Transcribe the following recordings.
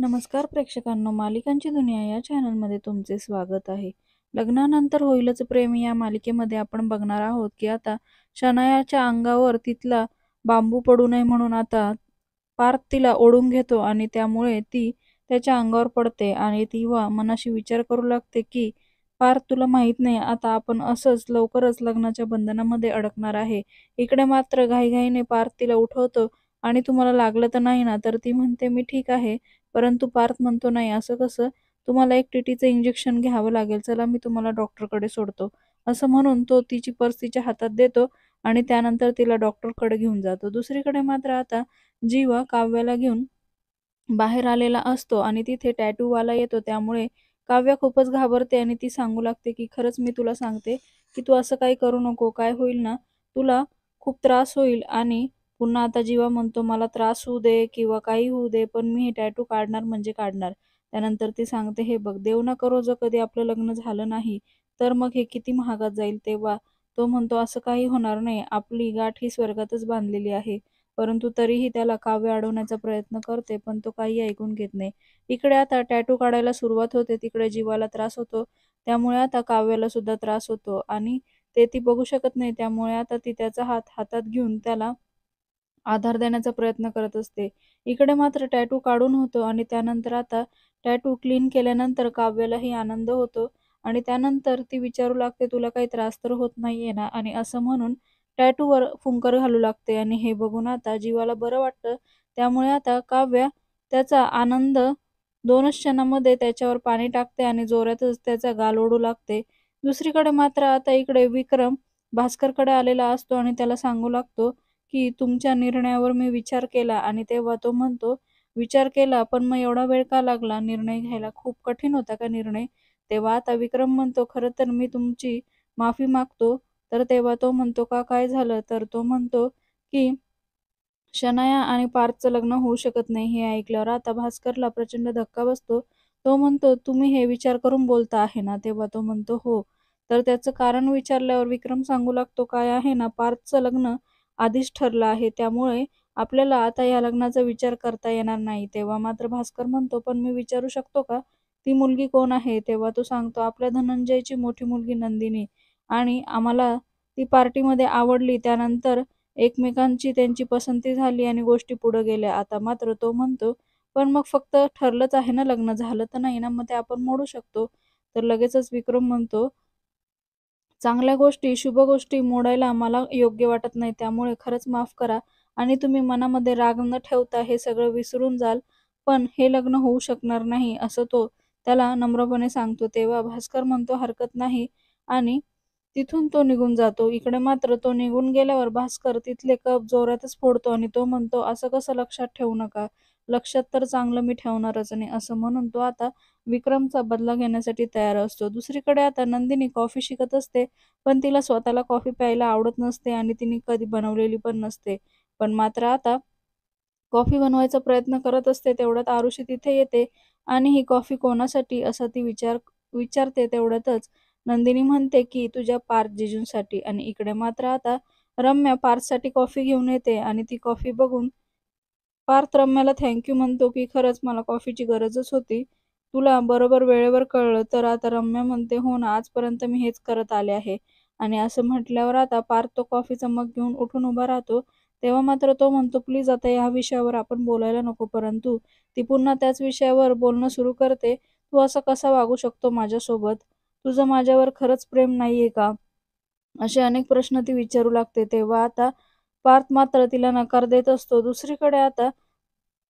नमस्कार प्रेक्षकांनो, मालिकांची दुनिया या चॅनलमध्ये तुमचे स्वागत आहे. लग्नानंतर होईलच प्रेम या मालिकेमध्ये आपण बघणार आहोत की आता शनायाच्या अंगावर तिथला बांबू पडू नये म्हणून आता पार्थ तिला ओढून घेतो आणि त्यामुळे ती त्याच्या अंगावर पडते आणि ती मनाशी विचार करू लागते की पार्थ, तुला माहित नाही आता आपण असंच लवकरच लग्नाच्या बंधनामध्ये अडकणार आहे. इकडे मात्र घाईघाईने पार्थ तिला उठवतो आणि तुम्हाला लागलं तर नाही ना? तर ती म्हणते मी ठीक आहे. परंतु पार्थ म्हणतो, "नाही, असं कसं? तुम्हाला एक टीटीचं इंजेक्शन घ्यावं लागेल. चला, मी तुम्हाला डॉक्टरकडे सोडतो." असं म्हणून तो तिची पर्स तिच्या हातात देतो आणि त्यानंतर तिला डॉक्टरकडे घेऊन जातो. दुसरीकडे मात्र आता जीवा काव्याला घेऊन बाहेर आलेला असतो आणि तिथे टॅटूवाला येतो. त्यामुळे काव्या खूपच घाबरते आणि ती सांगू लागते, की "खरंच मी तुला सांगते, की तू असं काही करू नको. काय होईल ना, तुला खूप त्रास होईल." आणि पुन्हा आता जीवा म्हणतो, "मला त्रास होऊ दे किंवा काही होऊ दे, पण मी हे टॅटू काढणार म्हणजे काढणार." त्यानंतर ती सांगते, "हे बघ, देव ना करो जर कधी आपलं लग्न झालं नाही, तर मग हे किती महागात जाईल." तेव्हा तो म्हणतो, "असं काही होणार नाही. आपली गाठ ही स्वर्गातच बांधलेली आहे." परंतु तरीही त्याला काव्य अडवण्याचा प्रयत्न करते, पण तो काही ऐकून घेत नाही. इकडे आता टॅटू काढायला सुरुवात होते, तिकडे जीवाला त्रास होतो. त्यामुळे आता काव्याला सुद्धा त्रास होतो आणि ते ती बघू शकत नाही. त्यामुळे आता ती त्याचा हात हातात घेऊन त्याला आधार देण्याचा प्रयत्न करत असते. इकडे मात्र टॅटू काढून होतो आणि त्यानंतर आता टॅटू क्लीन केल्यानंतर काव्यालाही आनंद होतो आणि त्यानंतर ती विचारू लागते, "तुला काही त्रास तर होत नाहीये ना?" आणि असं म्हणून टॅटूवर फुंकर घालू लागते आणि हे बघून आता जीवाला बरं वाटतं. त्यामुळे आता काव्या त्याचा आनंद 2च क्षणामध्ये त्याच्यावर पाणी टाकते आणि जोरातच त्याचा गाल ओढू लागते. दुसरीकडे मात्र आता इकडे विक्रम भास्करकडे आलेला असतो आणि त्याला सांगू लागतो, की तुमच्या निर्णयावर मी विचार केला. आणि तेव्हा तो म्हणतो, "विचार केला, पण मग एवढा वेळ का लागला निर्णय घ्यायला? खूप कठीण होता का निर्णय?" तेव्हा आता विक्रम म्हणतो, "खरं तर मी तुमची माफी मागतो." तर तेव्हा तो म्हणतो, "का, काय झालं?" तर तो म्हणतो, की शनाया आणि पार्थचं लग्न होऊ शकत नाही. हे ऐकल्यावर आता भास्करला प्रचंड धक्का बसतो. तो म्हणतो, "तुम्ही हे विचार करून बोलता आहे ना?" तेव्हा तो म्हणतो, "हो." तर त्याचं कारण विचारल्यावर विक्रम सांगू लागतो, "काय आहे ना, पार्थचं लग्न आधीच ठरलं आहे. त्यामुळे आपल्याला आता या लग्नाचा विचार करता येणार नाही." तेव्हा मात्र भास्कर म्हणतो, "पण मी विचारू शकतो का? ती मुलगी कोण आहे?" तेव्हा तो सांगतो, "आपल्या धनंजयची मोठी मुलगी नंदिनी. आणि आम्हाला ती पार्टीमध्ये आवडली. त्यानंतर एकमेकांची त्यांची पसंती झाली आणि गोष्टी पुढे गेल्या." आता मात्र तो म्हणतो, "पण मग फक्त ठरलंच आहे ना लग्न, झालं तर नाही ना, मग ते आपण मोडू शकतो." तर लगेचच विक्रम म्हणतो, "चांगल्या गोष्टी, शुभ गोष्टी मोडायला मला योग्य वाटत नाही. त्यामुळे खरंच माफ करा आणि तुम्ही मनामध्ये राग न ठेवता हे सगळं विसरून जाल. पण हे लग्न होऊ शकणार नाही." असं तो त्याला नम्रपणे सांगतो. तेव्हा भास्कर म्हणतो, "हरकत नाही." आणि तिथून तो निघून जातो. इकडे मात्र तो निघून गेल्यावर भास्कर तिथले कप जोरातच फोडतो आणि तो म्हणतो, "असं कसं लक्षात ठेवू नका? लक्षात तर चांगलं मी ठेवणारच नाही." असं म्हणून तो आता विक्रमचा बदला घेण्यासाठी तयार असतो. दुसरीकडे आता नंदिनी कॉफी शिकत असते, पण तिला स्वतःला कॉफी प्यायला आवडत नसते आणि तिने कधी बनवलेली पण नसते. पण मात्र आता कॉफी बनवायचा प्रयत्न करत असते. तेवढ्यात आरुषी तिथे येते आणि "ही कॉफी कोणासाठी?" असं ती विचारते. तेवढ्यातच नंदिनी म्हणते, की "तुझ्या पार्थ जिजूंसाठी." आणि इकडे मात्र आता रम्या पार्थसाठी कॉफी घेऊन येते आणि ती कॉफी बघून पार्थ रम्याला म्हणतो, की "खरंच मला कॉफीची गरजच होती. तुला बरोबर वेळेवर कळलं." तर आता रम्या म्हणते, "हो ना, आजपर्यंत मी हेच करत आले आहे." आणि असं म्हटल्यावर आता पार्थ तो कॉफीचा मग घेऊन उठून उभा राहतो. तेव्हा मात्र तो म्हणतो, "प्लीज आता या विषयावर आपण बोलायला नको." परंतु ती पुन्हा त्याच विषयावर बोलणं सुरू करते. "तू असा कसा वागू शकतो माझ्यासोबत? तुझं माझ्यावर खरंच प्रेम नाहीये का?" असे अनेक प्रश्न ती विचारू लागते. तेव्हा आता पार्थ मात्र तिला नकार देत असतो. दुसरीकडे आता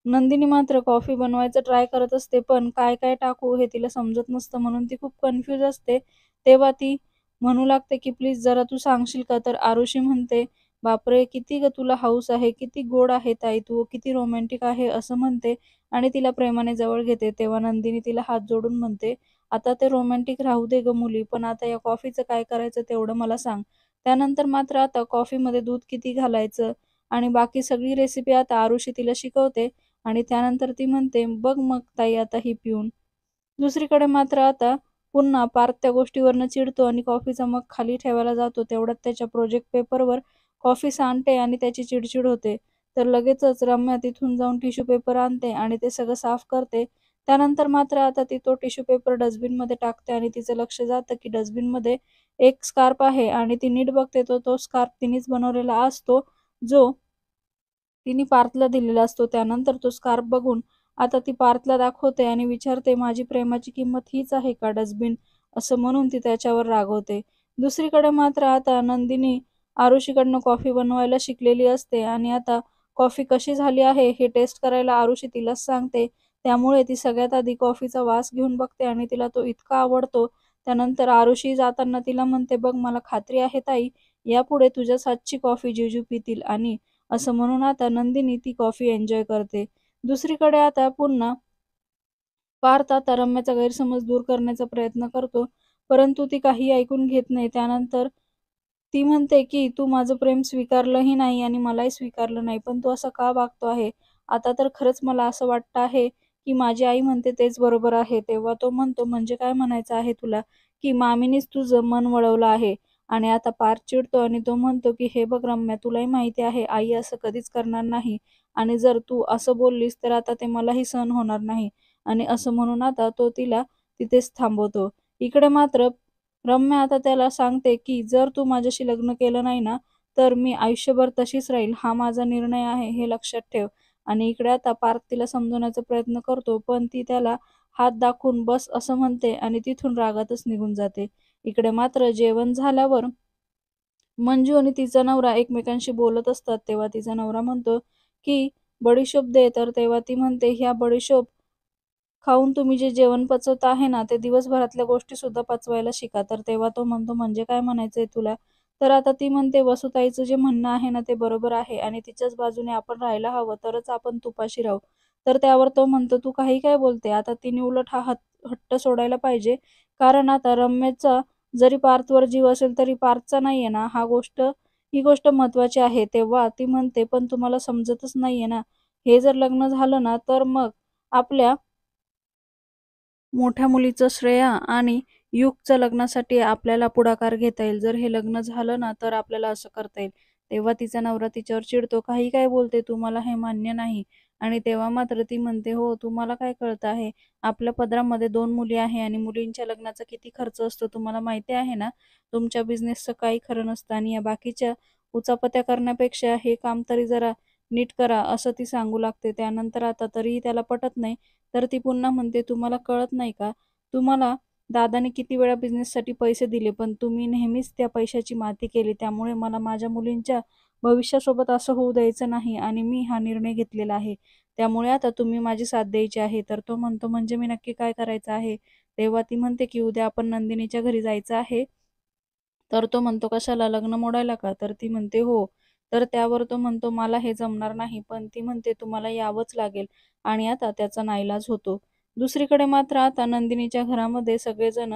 नंदिनी मात्र कॉफी बनवायचं ट्राय करत असते, पण काय-काय टाकू हे तिला समजत नसतं म्हणून ती खूप कन्फ्यूज असते. तेव्हा ती म्हणू लागते, की "प्लीज जरा तू सांगशील का?" तर आरुषी म्हणते, "बापरे! किती गं तुला हौस आहे, किती गोड आहे ताई तू, किती रोमॅन्टिक आहे." असं म्हणते आणि तिला प्रेमाने जवळ घेते. तेव्हा नंदिनी तिला हात जोडून म्हणते, "आता ते रोमॅन्टिक राहू दे गं मुली, पण आता या कॉफीचं काय करायचं तेवढं मला सांग." त्यानंतर मात्र आता कॉफीमध्ये दूध किती घालायचं आणि बाकी सगळी रेसिपी आता आरुषी तिला शिकवते. आणि त्यानंतर ती म्हणते, "बघ मग ताई आता ही पिऊन." दुसरीकडे मात्र आता पुन्हा पार्थ त्या गोष्टीवरनं चिडतो आणि कॉफीचा मग खाली ठेवायला जातो. तेवढ्यात त्याच्या प्रोजेक्ट पेपरवर कॉफी सांडते आणि त्याची चिडचिड होते. तर लगेचच रम्या तिथून जाऊन टिश्यू पेपर आणते आणि ते सगळं साफ करते. त्यानंतर मात्र आता ती तो टिश्यू पेपर डस्टबिनमध्ये टाकते आणि तिचं लक्ष जातं की डस्टबिनमध्ये एक स्कार्फ आहे आणि ती नीट बघते तर तो स्कार्फ तिनेच बनवलेला असतो, जो तिने पार्थला दिलेला असतो. त्यानंतर तो स्कार्फ बघून आता ती पार्थला दाखवते आणि विचारते, माझी प्रेमाची किंमत हीच आहे का डस्टबिन? असं म्हणून ती त्याच्यावर रागवते. दुसरीकडे मात्र आता नंदिनी आरुषीकडनं कॉफी बनवायला शिकलेली असते आणि आता कॉफी कशी झाली आहे हे टेस्ट करायला आरुषी तिलाच सांगते. त्यामुळे ती सगळ्यात आधी कॉफीचा वास घेऊन बघते आणि तिला तो इतका आवडतो. त्यानंतर आरुषी जाताना तिला म्हणते, बघ मला खात्री आहे ताई, यापुढे तुझ्याच हातची कॉफी जीजू पितील. आणि असं म्हणून आता नंदिनी ती कॉफी एन्जॉय करते. दुसरीकडे आता पुन्हा पार्थ आता रम्याचा गैरसमज दूर करण्याचा प्रयत्न करतो, परंतु ती काही ऐकून घेत नाही. त्यानंतर ती म्हणते, की "तू माझं प्रेम स्वीकारलंही नाही आणि मलाही स्वीकारलं नाही, पण तू असं का वागतो आहे? आता तर खरंच मला असं वाटतं आहे, की माझी आई म्हणते तेच बरोबर आहे." तेव्हा तो म्हणतो, "म्हणजे काय म्हणायचं आहे तुला? की मामीनीच तुझं मन वळवलं आहे." आणि आता पार्थ चिडतो आणि तो म्हणतो, की "हे बघ रम्या, तुलाही माहिती आहे आई असं कधीच करणार नाही आणि जर तू असं बोललीस तर आता ते मलाही सहन होणार नाही." आणि असं म्हणून आता तो तिला तिथेच थांबवतो. इकडे मात्र रम्या आता त्याला सांगते, की "जर तू माझ्याशी लग्न केलं नाही ना, तर मी आयुष्यभर तशीच राहील. हा माझा निर्णय आहे, हे लक्षात ठेव." आणि इकडे आता पार्थ तिला समजवण्याचा प्रयत्न करतो, पण ती त्याला हात दाखवून बस असं म्हणते आणि तिथून रागातच निघून जाते. इकडे मात्र जेवण झाल्यावर मंजू आणि तिचा नवरा एकमेकांशी बोलत असतात. तेव्हा तिचा नवरा म्हणतो, की "बडीशोप दे." तर तेव्हा ती म्हणते, "ह्या बडीशोप खाऊन तुम्ही जे जेवण पचवता आहे ना, ते दिवसभरातल्या गोष्टी सुद्धा पचवायला शिका." तर तेव्हा तो म्हणतो, "म्हणजे काय म्हणायचंय तुला?" तर आता ती म्हणते, "वसुताईचं जे म्हणणं आहे ना, ते बरोबर आहे आणि तिच्याच बाजूने आपण राहायला हवं, तरच आपण तुपाशी राहू." तर त्यावर तो म्हणतो, "तू काही काय बोलते?" आता तिने उलट हा हट्ट सोडायला पाहिजे. कारण आता रम्याचा जरी पार्थवर जीव असेल, तरी पार्थचा नाहीये ना, ही गोष्ट महत्त्वाची आहे. तेव्हा ती म्हणते, "पण तुम्हाला समजतच नाहीये ना, हे जर लग्न झालं ना, तर मग आपल्या मोठ्या मुलीचं श्रेया आणि युगचं लग्नासाठी आपल्याला पुढाकार घेता येईल. जर हे लग्न झालं ना, तर आपल्याला असं करता येईल." तेव्हा तिचा नवरा तिच्यावर चिडतो, "काही काय बोलते तू? मला हे मान्य नाही." आणि तेव्हा मात्र ती म्हणते, "हो, तुम्हाला काय कळतं आहे? आपल्या पदरामध्ये 2 मुली आहे आणि मुलींच्या लग्नाचा किती खर्च असतो तुम्हाला माहिती आहे ना? तुमच्या बिझनेसचं काही खरं नसतं आणि या बाकीच्या उचापत्या करण्यापेक्षा हे काम तरी जरा नीट करा." असं ती सांगू लागते. त्यानंतर आता तरीही त्याला पटत नाही. तर ती पुन्हा म्हणते, "तुम्हाला कळत नाही का? तुम्हाला दादाने किती वेळा बिझनेससाठी पैसे दिले, पण तुम्ही नेहमीच त्या पैशाची माती केली. त्यामुळे मला माझ्या मुलींच्या भविष्यासोबत असं होऊ द्यायचं नाही आणि मी हा निर्णय घेतलेला आहे. त्यामुळे आता तुम्ही माझी साथ द्यायची आहे." तर तो म्हणतो, "म्हणजे मी नक्की काय करायचं आहे?" तेव्हा ती म्हणते, की "उद्या आपण नंदिनीच्या घरी जायचं आहे." तर तो म्हणतो, "कशाला? लग्न मोडायला का?" तर ती म्हणते, "हो." तर त्यावर तो म्हणतो, "मला हे जमणार नाही." पण ती म्हणते, "तुम्हाला यावंच लागेल." आणि आता त्याचा नाईलाज होतो. दुसरीकडे मात्र आता नंदिनीच्या घरामध्ये सगळेजण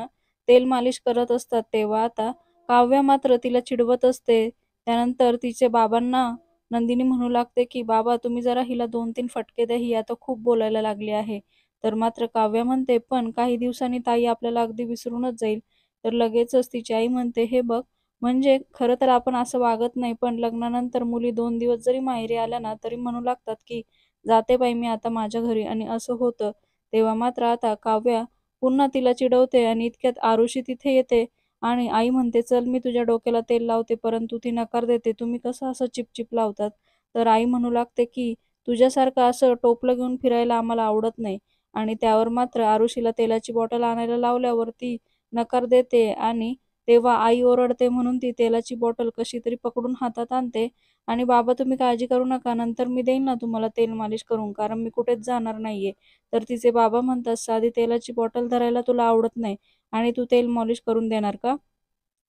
तेल मालिश करत असतात. तेव्हा आता काव्या मात्र तिला चिडवत असते. त्यानंतर तिचे बाबांना नंदिनी म्हणू लागते, की "बाबा तुम्ही जरा हिला 2-3 फटके द्या, ही आता खूप बोलायला लागली आहे." तर मात्र काव्या म्हणते, "पण काही दिवसांनी ताई आपल्याला अगदी विसरूनच जाईल." तर लगेचच तिची आई म्हणते, "हे बघ, म्हणजे खरं तर आपण असं वागत नाही, पण लग्नानंतर मुली 2 दिवस जरी माहेरी आल्या ना, तरी म्हणू लागतात, की जाते बाई मी आता माझ्या घरी." आणि असं होतं. तेव्हा मात्र आता काव्या पुन्हा तिला चिडवते आणि इतक्यात आरुषी तिथे येते आणि आई म्हणते, "चल मी तुझ्या डोक्याला तेल लावते." परंतु ती नकार देते. "तुम्ही कसं असं चिपचिप लावतात?" तर आई म्हणू लागते, की "तुझ्यासारखं असं टोपलं घेऊन फिरायला आम्हाला आवडत नाही." आणि त्यावर मात्र आरुषीला तेलाची बॉटल आणायला लावल्यावर ती नकार देते आणि तेव्हा आई ओरडते म्हणून ती तेलाची बॉटल कशीतरी पकडून हातात आणते आणि "बाबा तुम्ही काळजी करू नका, नंतर मी देईन ना तुम्हाला तेल मालिश करून, कारण मी कुठेच जाणार नाहीये." तर तिचे बाबा म्हणतात, "साधी तेलाची बॉटल धरायला तुला आवडत नाही आणि तू तेल मालिश करून देणार का?"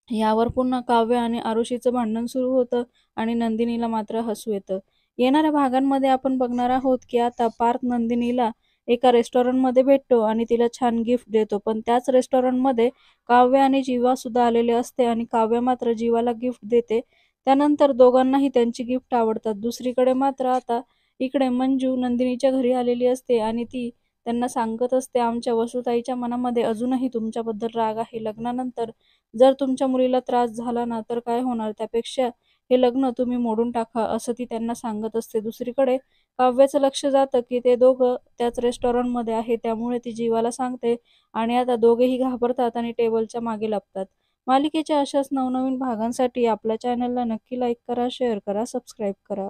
यावर पुन्हा काव्य आणि आरुषीचं भांडण सुरू होतं आणि नंदिनीला मात्र हसू येतं. येणाऱ्या भागांमध्ये आपण बघणार आहोत, की आता पार्थ नंदिनीला एका रेस्टॉरंटमध्ये भेटतो आणि तिला छान गिफ्ट देतो. पण त्याच रेस्टॉरंटमध्ये काव्य आणि जीवा सुद्धा आलेले असते आणि काव्य मात्र जीवाला गिफ्ट देते. त्यानंतर दोघांनाही त्यांची गिफ्ट आवडतात. दुसरीकडे मात्र आता इकडे मंजू नंदिनीच्या घरी आलेली असते आणि ती त्यांना सांगत असते, "आमच्या वसुताईच्या मनामध्ये अजूनही तुमच्याबद्दल राग आहे. लग्नानंतर जर तुमच्या मुलीला त्रास झाला ना, तर काय होणार? त्यापेक्षा हे लग्न तुम्ही मोडून टाका असं ती त्यांना सांगत असते. दुसरीकडे काव्याचं लक्ष जातं की ते दोघं त्याच रेस्टॉरंटमध्ये आहे. त्यामुळे ती जीवाला सांगते आणि आता दोघेही घाबरतात आणि टेबलच्या मागे लपतात. मालिकेच्या अशाच नवनवीन भागांसाठी आपल्या चॅनलला नक्की लाईक करा, शेअर करा, सबस्क्राईब करा.